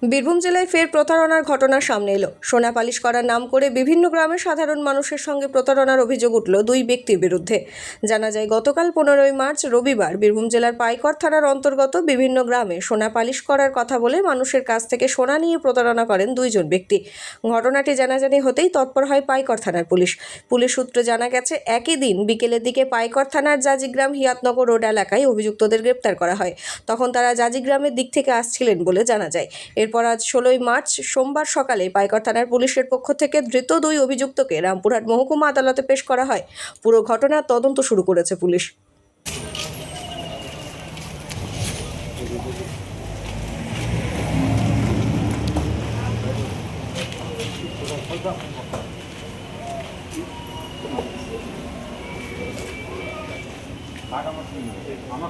বীরভূম জেলায় ফের প্রতারণার ঘটনা সামনে এলো। সোনা পালিশ করার নাম করে বিভিন্ন গ্রামে সাধারণ মানুষের সঙ্গে প্রতারণার অভিযোগ উঠল দুই ব্যক্তির বিরুদ্ধে। জানা যায়, গতকাল 15ই মার্চ রবিবার বীরভূম জেলার পাইকর থানার অন্তর্গত বিভিন্ন গ্রামে সোনা পালিশ করার কথা বলে মানুষের কাছ থেকে সোনা নিয়ে প্রতারণা করেন দুইজন ব্যক্তি। ঘটনাটি জানাজানি হতেই তৎপর হয় পাইকর থানার পুলিশ। পুলিশ সূত্রে জানা গেছে, একই দিন বিকেলের দিকে পাইকর থানার জাজিগ্রাম হিয়াতনগর রোড এলাকায় অভিযুক্তদের গ্রেপ্তার করা হয়। তখন তারা জাজিগ্রামের দিক থেকে আসছিলেন বলে জানা যায়। এরপর আজ 16ই মার্চ সোমবার সকালে পাইকর থানার পুলিশের পক্ষ থেকে ধৃত দুই অভিযুক্তকে রামপুরহাট মহকুমা আদালতে পেশ করা হয়। পুরো ঘটনার তদন্ত শুরু করেছে পুলিশ। আমার